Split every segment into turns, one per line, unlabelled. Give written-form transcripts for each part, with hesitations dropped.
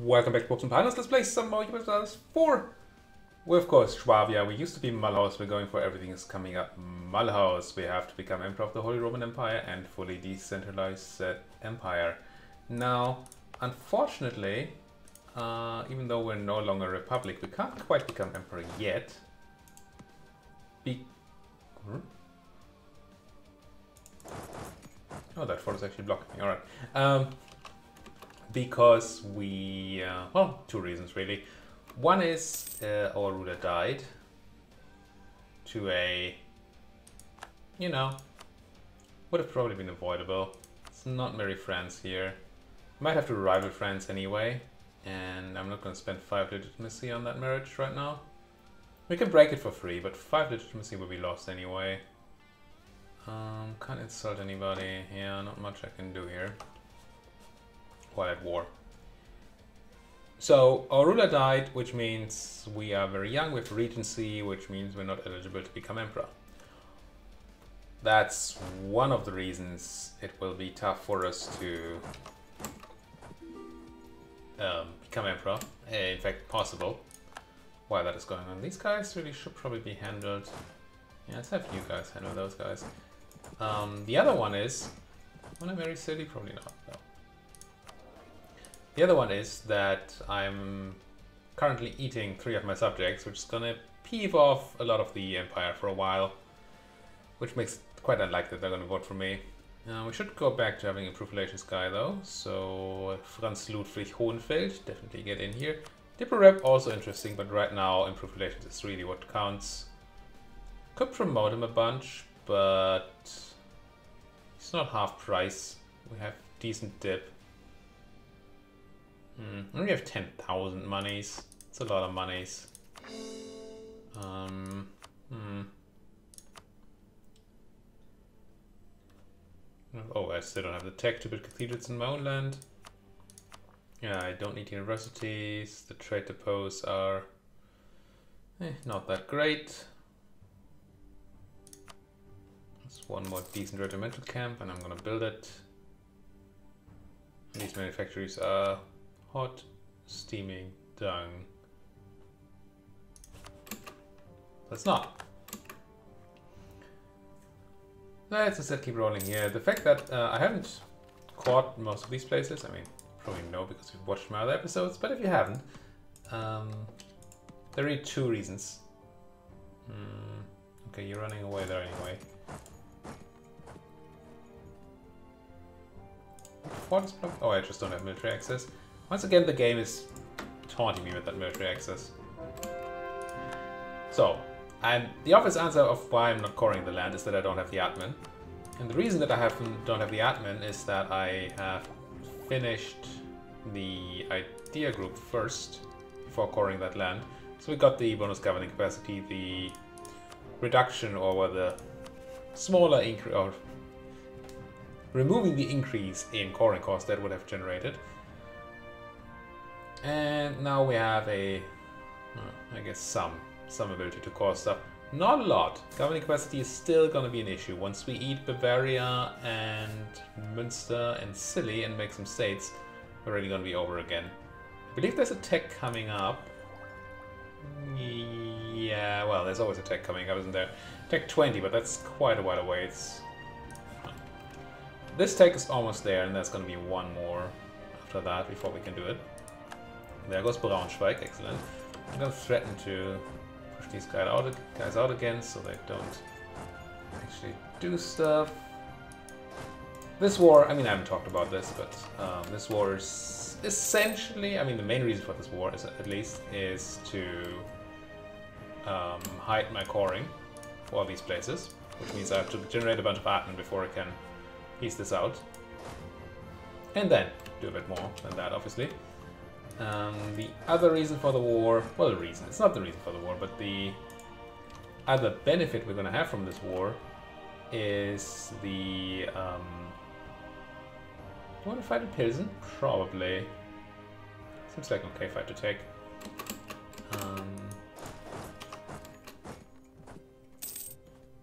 Welcome back to Books and Panels. Let's play some more Europa Universalis IV. We're of course Schwabia. We used to be Mulhouse. We're going for everything is coming up Mulhouse. We have to become Emperor of the Holy Roman Empire and fully decentralize that empire. Now, unfortunately, even though we're no longer a republic, we can't quite become Emperor yet. Oh, that fort is actually blocking me. Alright. Because we, well, two reasons really. One is our ruler died to a, you know, would have probably been avoidable. It's not very France here. Might have to rival France anyway, and I'm not going to spend 5 legitimacy on that marriage right now. We can break it for free, but 5 legitimacy will be lost anyway. Can't insult anybody. Yeah, not much I can do here while at war. So our ruler died, which means we are very young with regency, which means we're not eligible to become emperor. That's one of the reasons it will be tough for us to become emperor. In fact, possible. While that is going on, these guys really should probably be handled. Yeah, let's have you guys handle those guys. The other one is, want to marry Silly? Probably not. No. The other one is that I'm currently eating 3 of my subjects, which is gonna peeve off a lot of the empire for a while, which makes it quite unlikely that they're gonna vote for me. We should go back to having improved relations guy though, so Franz Ludwig Hohenfeld, definitely get in here. Diplo Rep also interesting, but right now improved relations is really what counts. Could promote him a bunch, but it's not half price. We have decent dip. We only have 10,000 monies. It's a lot of monies. Oh, I still don't have the tech to build cathedrals in my own land. Yeah, I don't need universities. The trade depots are not that great. There's one more decent regimental camp, and I'm gonna build it. These manufactories are hot, steaming dung. That's not. Let's instead keep rolling here. The fact that I haven't caught most of these places, I mean, probably no because you've watched my other episodes, but if you haven't, there are really 2 reasons. Okay, you're running away there anyway. Fort is blocked. Oh, I just don't have military access. Once again, the game is taunting me with that military access. So, the obvious answer of why I'm not coring the land is that I don't have the admin. And the reason that I don't have the admin is that I have finished the idea group first before coring that land. So we got the bonus governing capacity, the reduction or the smaller increase, or removing the increase in coring cost that would have generated. And now we have a, I guess some ability to core stuff. Not a lot. Governing capacity is still going to be an issue. Once we eat Bavaria and Münster and Silly and make some states, we're really going to be over again. I believe there's a tech coming up. Yeah, well, there's always a tech coming up, isn't there? Tech 20, but that's quite a while away. This tech is almost there, and there's going to be one more after that before we can do it. There goes Braunschweig, excellent. I'm going to threaten to push these guys out again so they don't actually do stuff. This war, I mean, I haven't talked about this, but this war is essentially, I mean, the main reason for this war is, at least, is to hide my coring for all these places, which means I have to generate a bunch of admin before I can piece this out. And then do a bit more than that, obviously. The other reason for the war, well, it's not the reason for the war, but the other benefit we're going to have from this war is the, do you want to fight in Pilsen? Probably. Seems like an okay fight to take.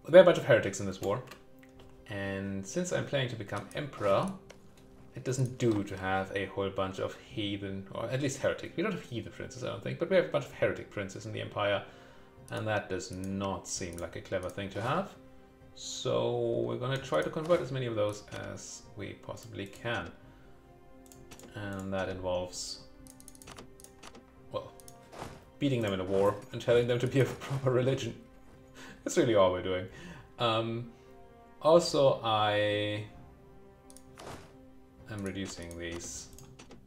There are a bunch of heretics in this war, and since I'm planning to become emperor, it doesn't do to have a whole bunch of heathen, or at least heretic. We don't have heathen princes, I don't think, but we have a bunch of heretic princes in the Empire, and that does not seem like a clever thing to have. So we're going to try to convert as many of those as we possibly can. And that involves, well, beating them in a war and telling them to be of a proper religion. That's really all we're doing. Also, I am reducing these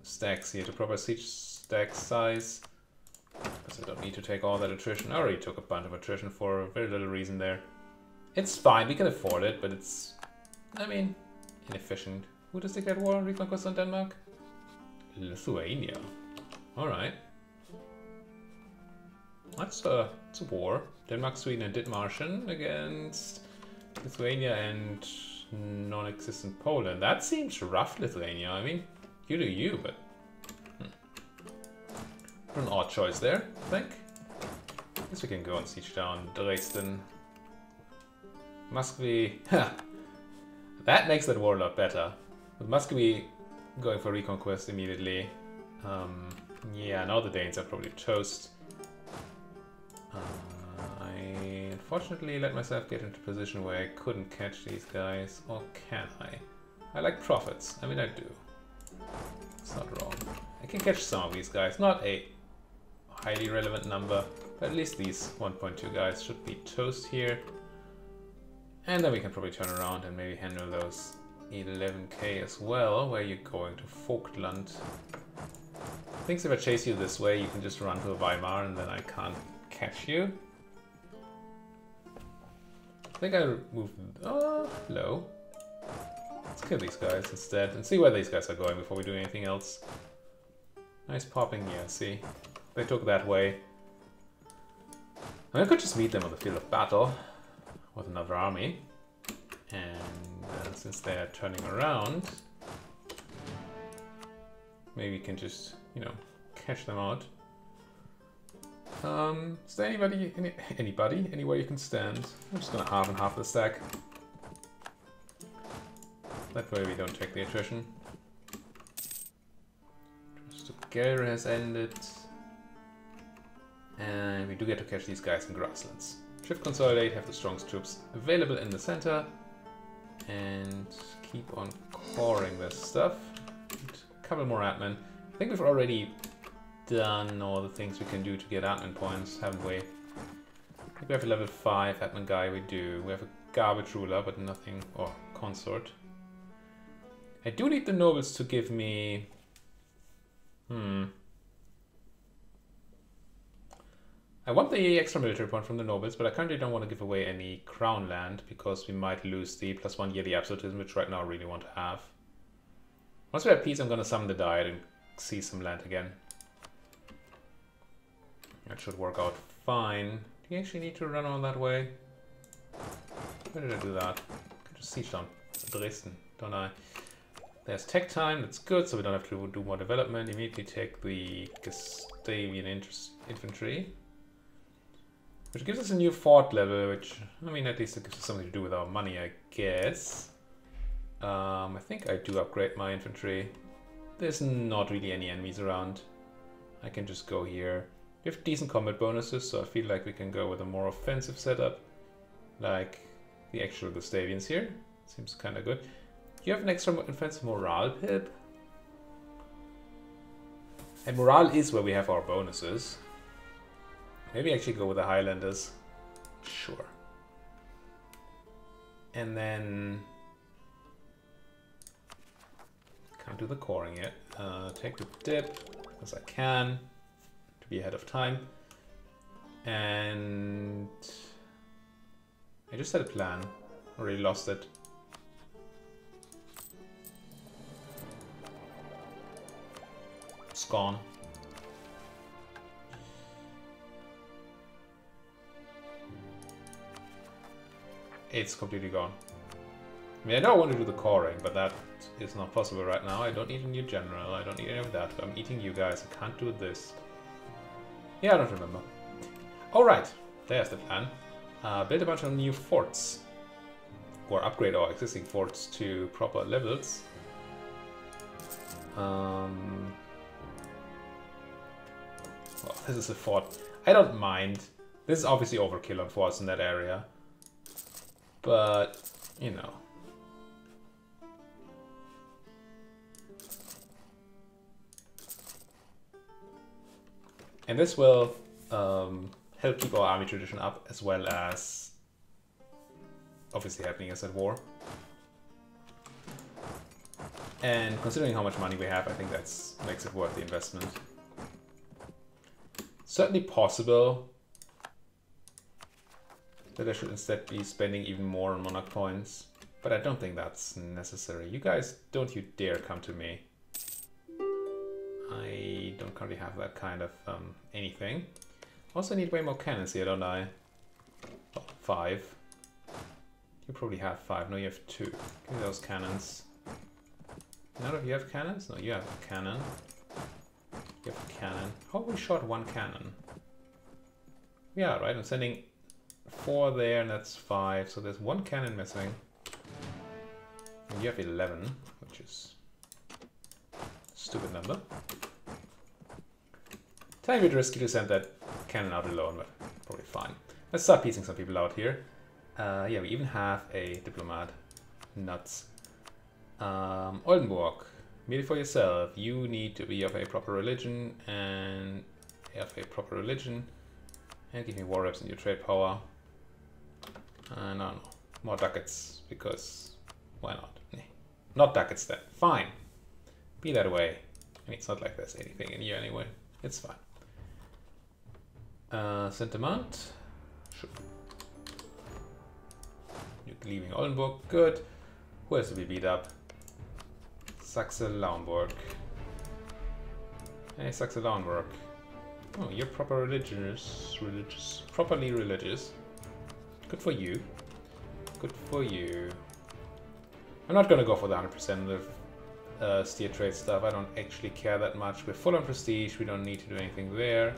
stacks here to proper siege stack size, because I don't need to take all that attrition. I already took a bunch of attrition for very little reason there. It's fine, we can afford it, but it's, I mean, inefficient. Who does declare war on reconquest on Denmark? Lithuania. Alright. It's a war. Denmark, Sweden and Dithmarschen against Lithuania and non-existent Poland. That seems rough, Lithuania. I mean, you do you, but... An odd choice there, I think. I guess we can go and siege down Dresden. Muscovy... That makes that war a lot better. With Muscovy going for reconquest immediately. Yeah, now the Danes are probably toast. I unfortunately let myself get into a position where I couldn't catch these guys. Or can I? I like profits. I mean, I do. It's not wrong. I can catch some of these guys. Not a highly relevant number, but at least these 1.2 guys should be toast here. And then we can probably turn around and maybe handle those 11k as well. Where are you going? To Vogtland. I think if I chase you this way, you can just run to Weimar and then I can't catch you. I think I moved low. Let's kill these guys instead and see where these guys are going before we do anything else. Nice popping, yeah, see. They took that way. I could just meet them on the field of battle with another army. And since they are turning around, maybe we can just, you know, cash them out. Is there anybody, anywhere you can stand? I'm just gonna half and half the stack. That way we don't take the attrition. Trust together has ended. And we do get to catch these guys in grasslands. Shift consolidate, have the strongest troops available in the center. And keep on coring this stuff. And a couple more admin. I think we've already done all the things we can do to get admin points, haven't we? I think we have a level 5 admin guy, we do. We have a garbage ruler, but nothing, or consort. I do need the nobles to give me... I want the extra military point from the nobles, but I currently don't want to give away any crown land, because we might lose the +1 yearly absolutism, which right now I really want to have. Once we have peace, I'm going to summon the Diet and seize some land again. That should work out fine. Do you actually need to run on that way? Where did I do that? I can just siege down Dresden, don't I? There's tech time, that's good, so we don't have to do more development. Immediately take the Gustavian infantry. Which gives us a new fort level, which, I mean, at least it gives us something to do with our money, I guess. I think I do upgrade my infantry. There's not really any enemies around. I can just go here. We have decent combat bonuses, so I feel like we can go with a more offensive setup. Like the actual Gustavians here. Seems kind of good. You have an extra offensive morale pip. And morale is where we have our bonuses. Maybe actually go with the Highlanders. Sure. And then... Can't do the coring yet. Take the dip, as I can, to be ahead of time. And... I just had a plan. Already lost it. It's gone. It's completely gone. I mean, I know I want to do the coring, but that is not possible right now. I don't need a new general. I don't need any of that. I'm eating you guys. I can't do this. Yeah, I don't remember. Alright, there's the plan. Build a bunch of new forts. Or upgrade our existing forts to proper levels. Well, this is a fort. I don't mind. This is obviously overkill on forts in that area. But, you know. And this will help keep our army tradition up, as well as obviously helping us at war. And considering how much money we have, I think that makes it worth the investment. Certainly possible that I should instead be spending even more on monarch points, but I don't think that's necessary. You guys, don't you dare come to me. I don't currently have that kind of anything. Also need way more cannons here, don't I? Oh, 5. You probably have 5. No, you have 2. Give me those cannons. None of you have cannons? No, you have a cannon. You have a cannon. How have we shot 1 cannon? Yeah, right, I'm sending 4 there and that's 5. So there's 1 cannon missing. And you have 11, which is a stupid number. Tiny bit risky to send that cannon out alone, but probably fine. Let's start piecing some people out here. Yeah, we even have a diplomat. Nuts. Oldenburg, merely for yourself. You need to be of a proper religion and and give me war reps and your trade power. No, more ducats, because why not? Not ducats then. Fine. Be that way. I mean, it's not like there's anything in here anyway. It's fine. Sentiment. Sure. You're leaving Oldenburg. Good. Who has to be beat up? Saxe-Lauenburg. Hey, Saxe-Lauenburg. Oh, you're proper properly religious. Good for you. Good for you. I'm not gonna go for the 100% of steer trade stuff. I don't actually care that much. We're full on prestige. We don't need to do anything there.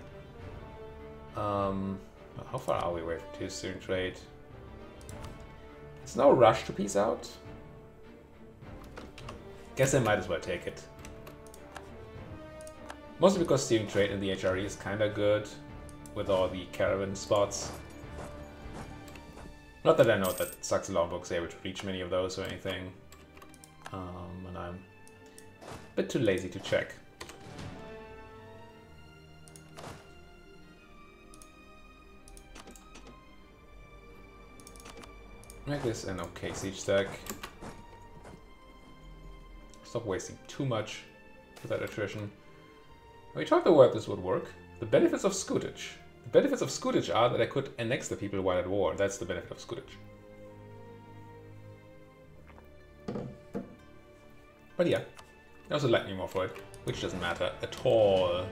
How far are we away from tier steering trade? It's no rush to peace out. Guess I might as well take it. Mostly because steering trade in the HRE is kinda good with all the caravan spots. Not that I know that Saxe-Lauenburg is able to reach many of those or anything. And I'm a bit too lazy to check. Make this an okay siege stack. Stop wasting too much with that attrition. We talked about this would work. The benefits of scutage. The benefits of scutage are that I could annex the people while at war. That's the benefit of scutage. But yeah, they also like me more for it, which doesn't matter at all.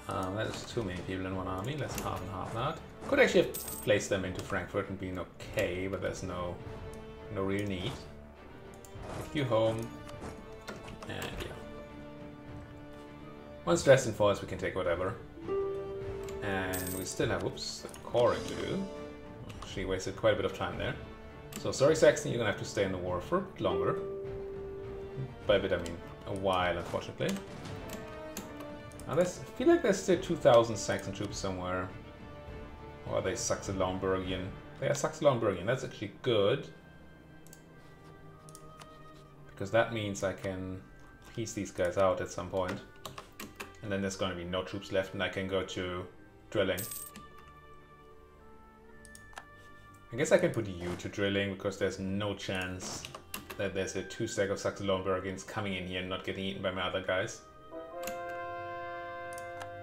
That is too many people in one army. Let's half and half that. Could actually have placed them into Frankfurt and been okay, but there's no real need. Take you home. And yeah. Once Dresden falls, we can take whatever. And we still have, whoops, coring to do. Actually wasted quite a bit of time there. So sorry Saxony, you're gonna have to stay in the war for a bit longer. By a bit I mean a while, unfortunately. Now I feel like there's still 2,000 Saxon troops somewhere. Or are they Saxe-Lauenburgian? They are Saxe-Lauenburgian, that's actually good. Because that means I can piece these guys out at some point. And then there's going to be no troops left and I can go to drilling. I guess I can put you to drilling because there's no chance that there's a 2-stack of Saxe-Lauenburgians coming in here and not getting eaten by my other guys.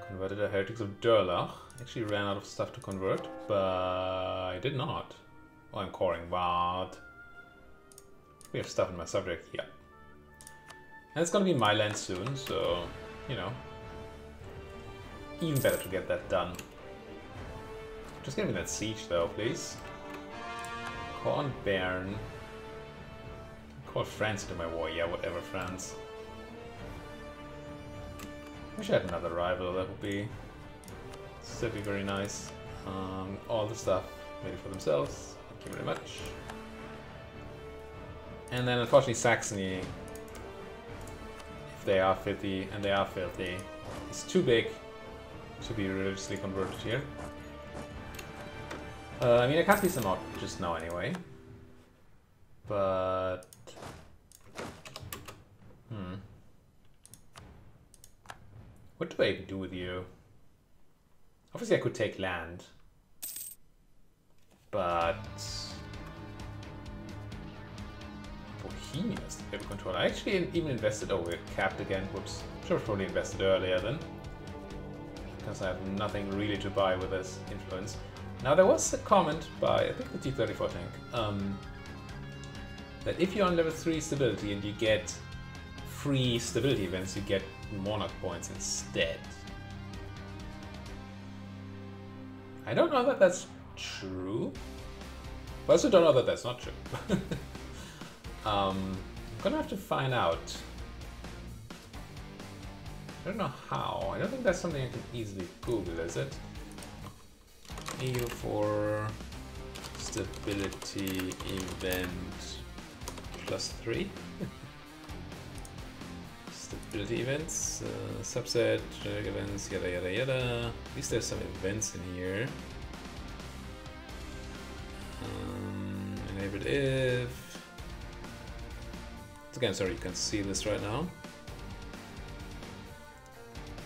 Converted a Heretics of Durlach. Actually ran out of stuff to convert, but I did not. Oh, I'm coring, but we have stuff in my subject, yeah. And it's gonna be my land soon, so, you know, even better to get that done. Just give me that siege though, please. Call on Bern. Call France into my war, yeah, whatever, France. Wish I had another rival, that would be still be very nice. All the stuff ready for themselves. Thank you very much. And then unfortunately Saxony, they are filthy, and they are filthy. It's too big to be religiously converted here. I mean, I can't piece them out just now anyway. But... What do I even do with you? Obviously I could take land. But... Bohemia is the paper control. I actually even invested... Oh, we're capped again. Whoops. Should have probably invested earlier then. Because I have nothing really to buy with this influence. Now there was a comment by, I think, the T-34 tank, that if you're on level 3 stability and you get free stability events, you get monarch points instead. I don't know that that's true. I also don't know that that's not true. I'm gonna have to find out. I don't know how. I don't think that's something I can easily Google, is it? EU for stability event +3. Stability events, subset, events, yada yada yada. At least there's some events in here. Enabled if. Again, sorry, you can't see this right now.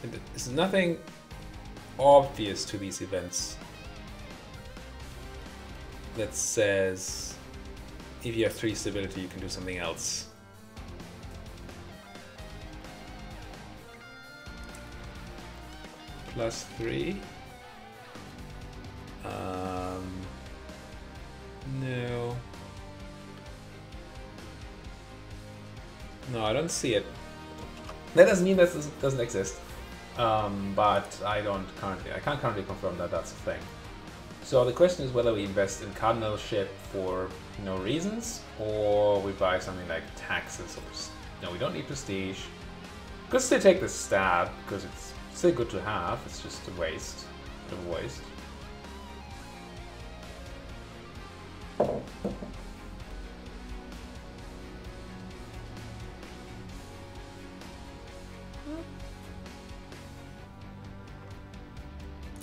There's nothing obvious to these events that says if you have 3 stability you can do something else. +3. No. No, I don't see it. That doesn't mean that this doesn't exist. But I can't currently confirm that that's a thing. So the question is whether we invest in cardinalship for no reasons, or we buy something like taxes. Or no, we don't need prestige. Could still take the stab because it's still good to have. It's just a waste, bit of a waste.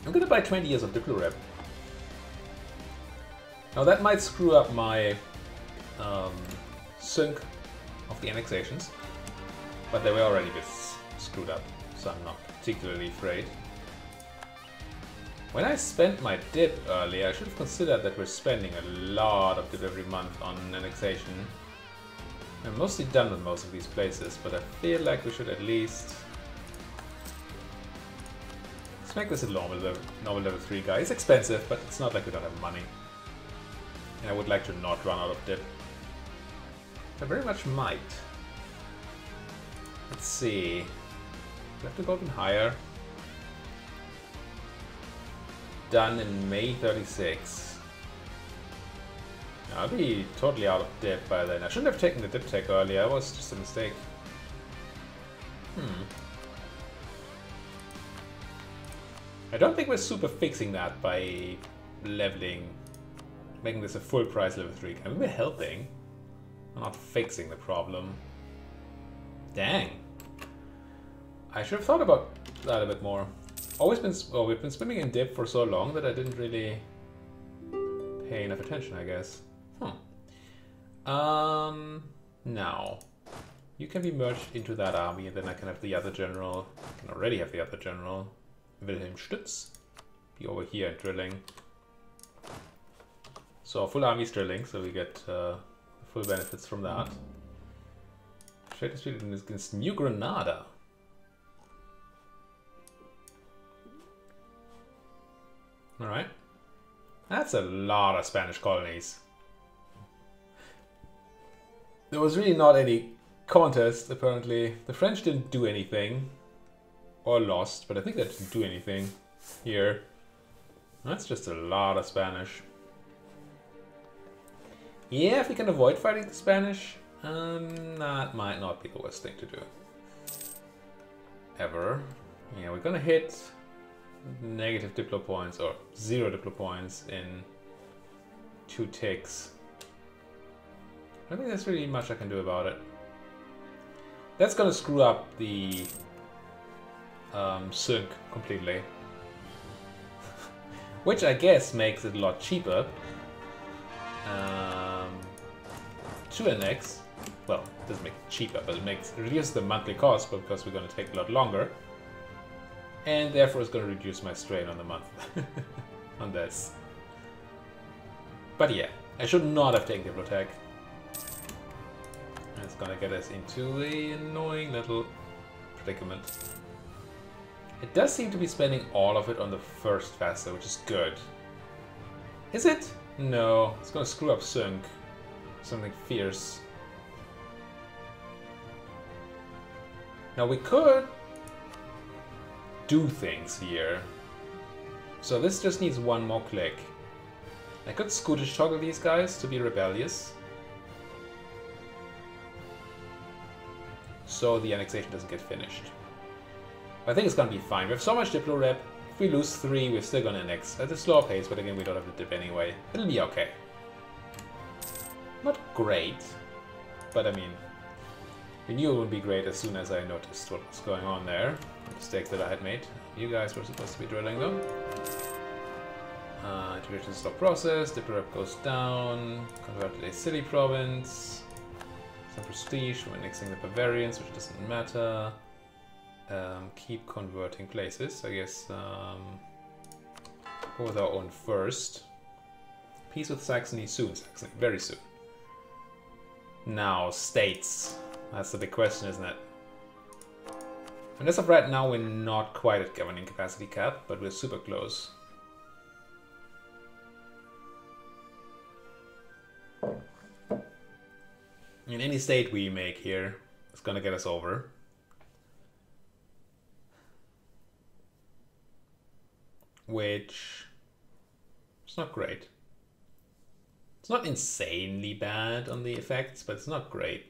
I'm gonna buy 20 years of Diplo Rep. Now that might screw up my sync of the annexations, but they were already a bit screwed up, so I'm not particularly afraid. When I spent my dip earlier, I should have considered that we're spending a lot of dip every month on annexation. I'm mostly done with most of these places, but I feel like we should at least... Let's make this a normal level 3 guy. It's expensive, but it's not like we don't have money. And I would like to not run out of dip. I very much might. Let's see. We have to go even higher. Done in May 36. I'll be totally out of dip by then. I shouldn't have taken the dip tech earlier. It was just a mistake. I don't think we're super fixing that by leveling, making this a full price level 3. I mean, we're helping. We're not fixing the problem. Dang. I should have thought about that a bit more. We've been swimming in dip for so long that I didn't really pay enough attention, I guess. Now, you can be merged into that army, and then I can have the other general. I can already have the other general, Wilhelm Stütz, be over here drilling. So full army is drilling, so we get full benefits from that. Trade dispute against New Granada. Alright. That's a lot of Spanish colonies. There was really not any contest, apparently. The French didn't do anything. Or lost, but I think they didn't do anything here. That's just a lot of Spanish. Yeah, if we can avoid fighting the Spanish, that might not be the worst thing to do. Ever. Yeah, we're gonna hit negative Diplo points, or 0 Diplo points in 2 ticks. I don't think there's really much I can do about it. That's gonna screw up the sync completely. Which I guess makes it a lot cheaper to annex. Well, it doesn't make it cheaper, but it reduces the monthly cost because we're going to take a lot longer. And therefore it's going to reduce my strain on the month on this. But yeah, I should not have taken Diplotech. It's going to get us into an annoying little predicament. It does seem to be spending all of it on the first Vesta, which is good. Is it? No, it's going to screw up sync. Something fierce. Now we could do things here. So this just needs one more click. I could Scootish toggle these guys to be rebellious. So the annexation doesn't get finished. I think it's gonna be fine. We have so much Diplo rep. If we lose 3, we're still gonna annex at a slower pace, but again, we don't have the dip anyway. It'll be okay. Not great, but I mean, we knew it would be great as soon as I noticed what was going on there. The mistakes that I had made. You guys were supposed to be drilling them. Integration stop process. Diplo rep goes down. Convert to a city province. Some prestige. We're annexing the Bavarians, which doesn't matter. Keep converting places. I guess go with our own first. Peace with Saxony soon. Saxony, very soon. Now, states. That's the big question, isn't it? And as of right now, we're not quite at governing capacity cap, but we're super close. In any state we make here, it's gonna get us over. Which is not great. It's not insanely bad on the effects, but it's not great.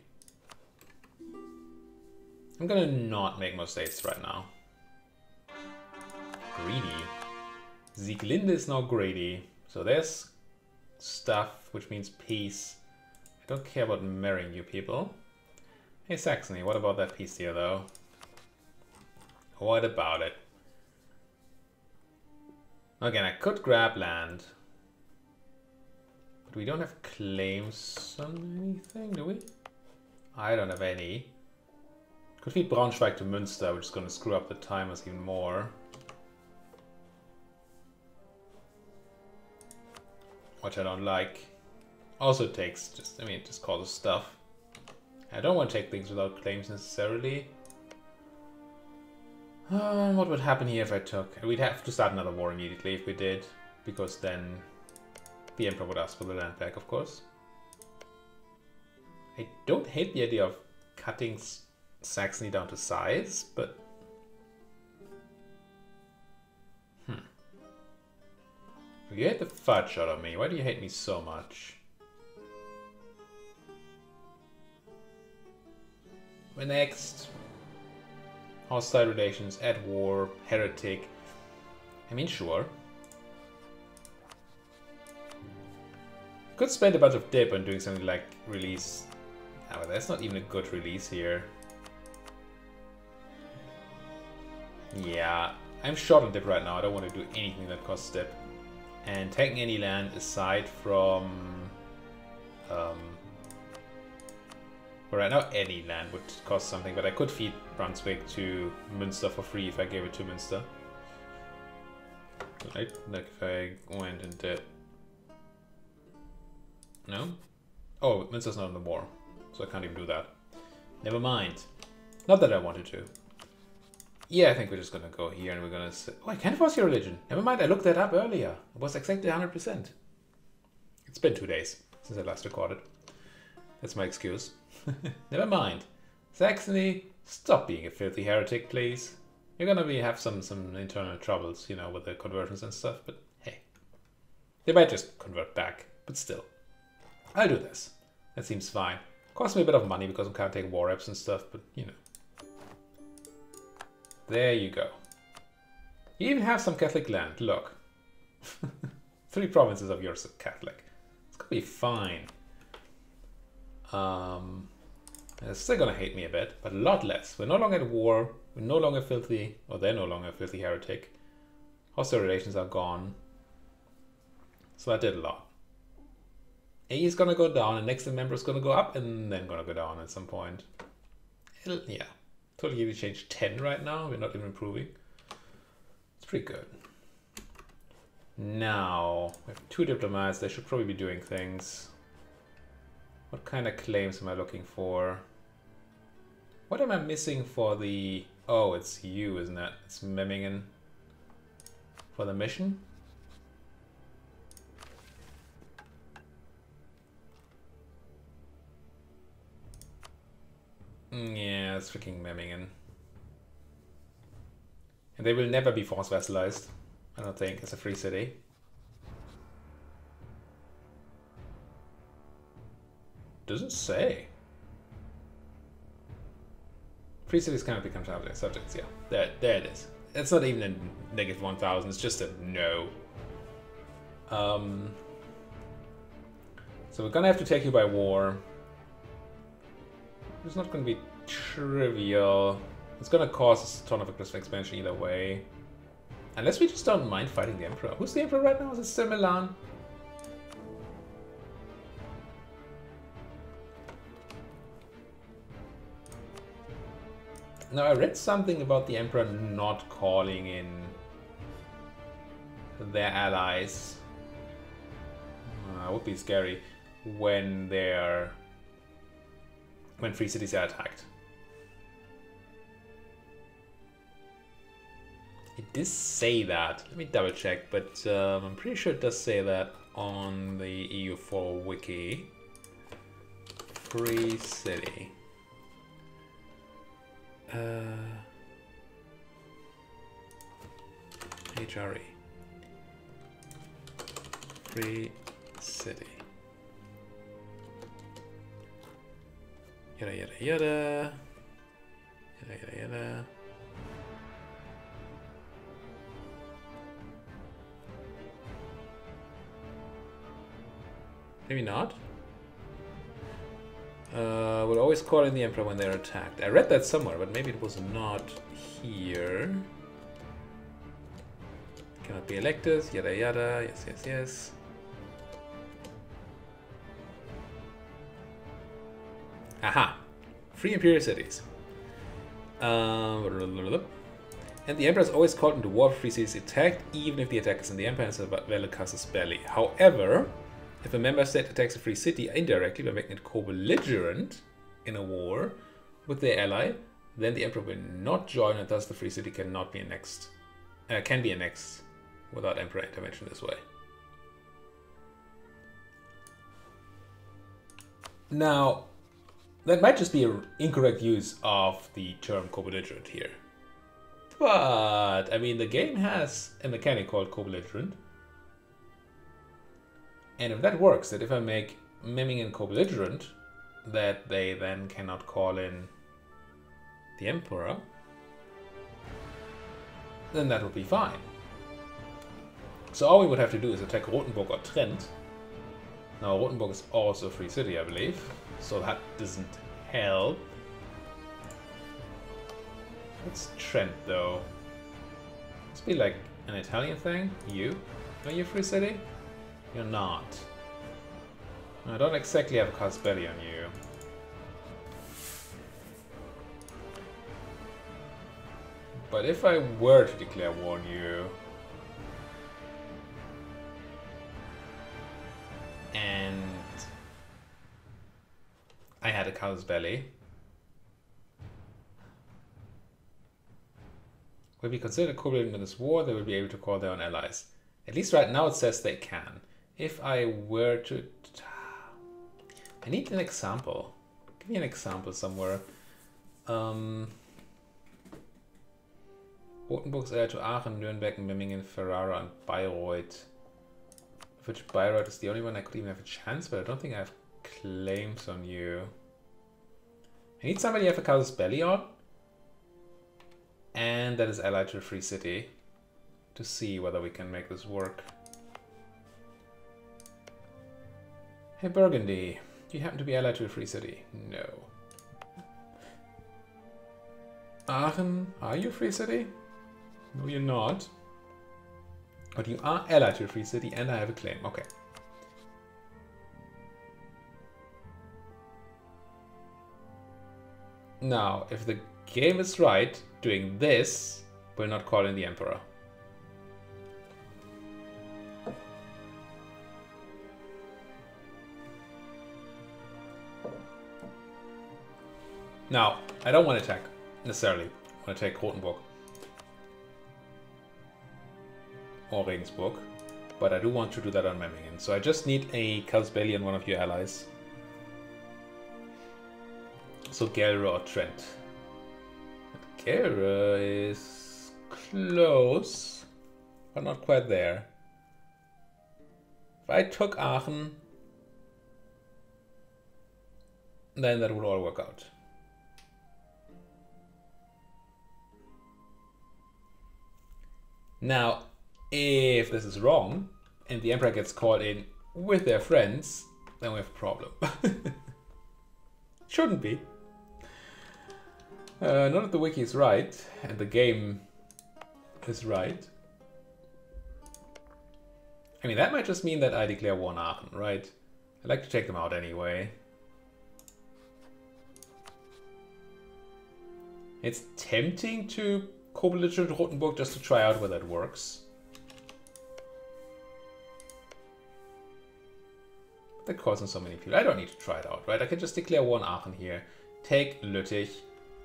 I'm gonna not make more states right now. Greedy. Sieglinde is now greedy. So there's stuff, which means peace. I don't care about marrying you people. Hey Saxony, what about that piece here though? What about it? Again, I could grab land. But we don't have claims on anything, do we? I don't have any. Could feed Braunschweig to Münster, which is going to screw up the timers even more. Which I don't like. Also takes just, I mean, it just causes stuff. I don't want to take things without claims necessarily. What would happen here if I took... We'd have to start another war immediately if we did. Because then the Emperor would ask for the land back, of course. I don't hate the idea of cutting Saxony down to size, but... You hate the fudge out of me. Why do you hate me so much? We're next. Hostile relations, at war, heretic. I mean, sure. Could spend a bunch of dip on doing something like release. Ah, but that's not even a good release here. Yeah, I'm short on dip right now. I don't want to do anything that costs dip. And taking any land aside from... well, right now any land would cost something, but I could feed Brunswick to Münster for free if I gave it to Münster. Right? Like if I went and did... No? Oh, Münster's not in the war, so I can't even do that. Never mind. Not that I wanted to. Yeah, I think we're just gonna go here and we're gonna say... Oh, I can't force your religion. Never mind, I looked that up earlier. It was exactly 100%. It's been 2 days since I last recorded. That's my excuse. Never mind. Saxony, stop being a filthy heretic, please. You're gonna have some internal troubles, you know, with the conversions and stuff, but hey. They might just convert back, but still. I'll do this. That seems fine. Costs me a bit of money because I can't take war reps and stuff, but you know. There you go. You even have some Catholic land, look. 3 provinces of yours are Catholic. It's gonna be fine. They're still gonna hate me a bit, but a lot less. We're no longer at war. We're no longer filthy, or they're no longer a filthy heretic. Hostile relations are gone. So that did a lot. A is gonna go down, and next member is gonna go up, and then gonna go down at some point. Yeah, totally changed 10 right now. We're not even improving. It's pretty good. Now we have 2 diplomats. They should probably be doing things. What kind of claims am I looking for? What am I missing for the... Oh, it's you, isn't it? It's Memmingen for the mission. Yeah, it's freaking Memmingen. And they will never be force vassalized, I don't think, as a free city. Doesn't say. Free cities cannot become subjects, yeah. There it is. It's not even a -1000, it's just a no. So we're gonna have to take you by war. It's not gonna be trivial. It's gonna cause a ton of aggressive expansion either way. Unless we just don't mind fighting the Emperor. Who's the Emperor right now? Is it still Milan? Now, I read something about the Emperor not calling in their allies. It would be scary when free cities are attacked. It does say that. Let me double check, but I'm pretty sure it does say that on the EU4 wiki. Free city. HRE. Free city. Yada yada yada. Yada yada yada. Maybe not. We'll always call in the Emperor when they're attacked. I read that somewhere, but maybe it was not here. Cannot be electors, yada yada, yes, yes, yes. Aha! Free imperial cities. And the Emperor is always called into war if free cities attacked, even if the attack is in the Empire and is a valid casus belli. However, if a member state attacks a free city indirectly by making it co-belligerent in a war with their ally, then the Emperor will not join, and thus the free city cannot be annexed. Can be annexed without Emperor intervention this way. Now, that might just be an incorrect use of the term co-belligerent here. But, I mean, the game has a mechanic called co-belligerent. And if that works, that if I make Memmingen co-belligerent, that they then cannot call in the Emperor, then that would be fine. So all we would have to do is attack Rothenburg or Trent. Now Rothenburg is also a free city, I believe, so that doesn't help. What's Trent though? Must be like an Italian thing. Are you a free city? You're not. I don't exactly have a casus belli on you. But if I were to declare war on you, and I had a casus belli, will be considered co-belligerent in this war, they will be able to call their own allies. At least right now it says they can. If I were to... I need an example. Give me an example somewhere. Rothenburg's heir to Aachen, Nuremberg, Memmingen, Ferrara, and Bayreuth. Of which Bayreuth is the only one I could even have a chance, but I don't think I have claims on you. I need somebody I have a casus belli on. And that is allied to a free city. To see whether we can make this work. Hey Burgundy, do you happen to be allied to a free city? No. Aachen, are you a free city? No, you're not. But you are allied to a free city and I have a claim. Okay. Now, if the game is right, doing this will not call in the Emperor. Now, I don't want to attack, necessarily. I want to take Rothenburg. Or Regensburg. But I do want to do that on Memmingen. So I just need a Kasbeli on one of your allies. So Gelre or Trent. Gelre is close, but not quite there. If I took Aachen, then that would all work out. Now, if this is wrong, and the Emperor gets called in with their friends, then we have a problem. Shouldn't be. Not if the wiki is right, and the game is right. I mean, that might just mean that I declare war on Aachen, right? I'd like to take them out anyway. It's tempting to co-belligerate Rothenburg just to try out whether it works. That causes so many people. I don't need to try it out, right? I can just declare war on Aachen here. Take Lüttich,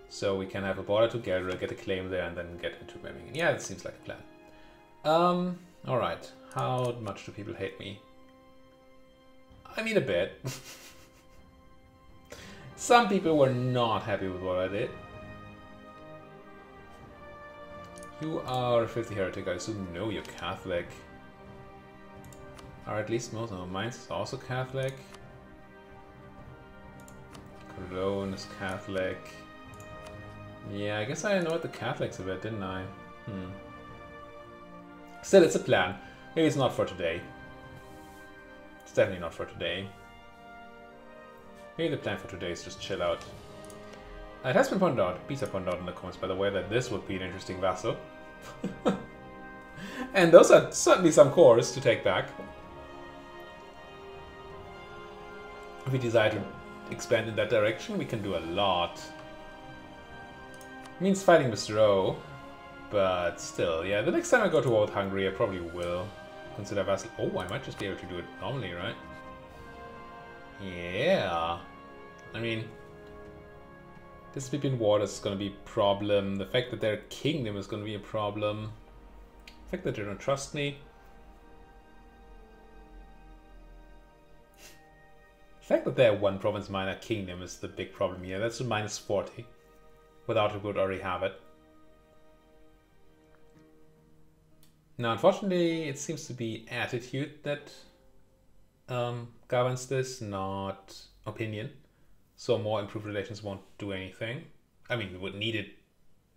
so we can have a border to Gelre, get a claim there, and then get into Memmingen. Yeah, that seems like a plan. Alright. How much do people hate me? I mean, a bit. Some people were not happy with what I did. You are a 50 heretic, I assume. No, you're Catholic. Or at least most of mine is also Catholic. Cologne is Catholic. Yeah, I guess I annoyed the Catholics a bit, didn't I? Still, it's a plan. Maybe it's not for today. It's definitely not for today. Maybe the plan for today is just chill out. It has been pointed out, Peter pointed out in the comments, by the way, that this would be an interesting vassal. And those are certainly some cores to take back. If we decide to expand in that direction, we can do a lot. It means fighting with Row, but still, yeah, the next time I go to war with Hungary, I probably will consider vassal. Oh, I might just be able to do it normally, right? Yeah. I mean, this Libyan war is going to be a problem. The fact that they're a kingdom is going to be a problem. The fact that they don't trust me. The fact that they're one province minor kingdom is the big problem here. That's a minus 40. Without it, we would already have it. Now, unfortunately, it seems to be attitude that governs this, not opinion. So more improved relations won't do anything. I mean, we would need it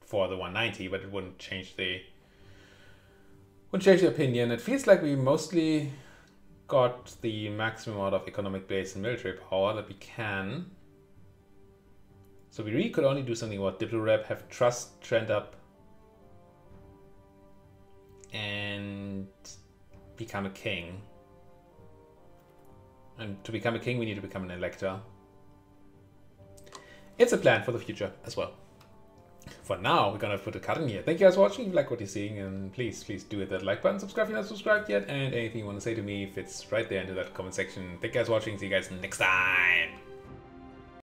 for the 190, but it wouldn't change the opinion. It feels like we mostly got the maximum amount of economic base and military power that we can. So we really could only do something about Diplorep, have trust trend up, and become a king. And to become a king, we need to become an elector. It's a plan for the future as well. For now, we're gonna put a cut in here. Thank you guys for watching. If you like what you're seeing, and please do hit that like button, subscribe if you're not subscribed yet, and anything you want to say to me fits right there into that comment section. Thank you guys for watching. See you guys next time.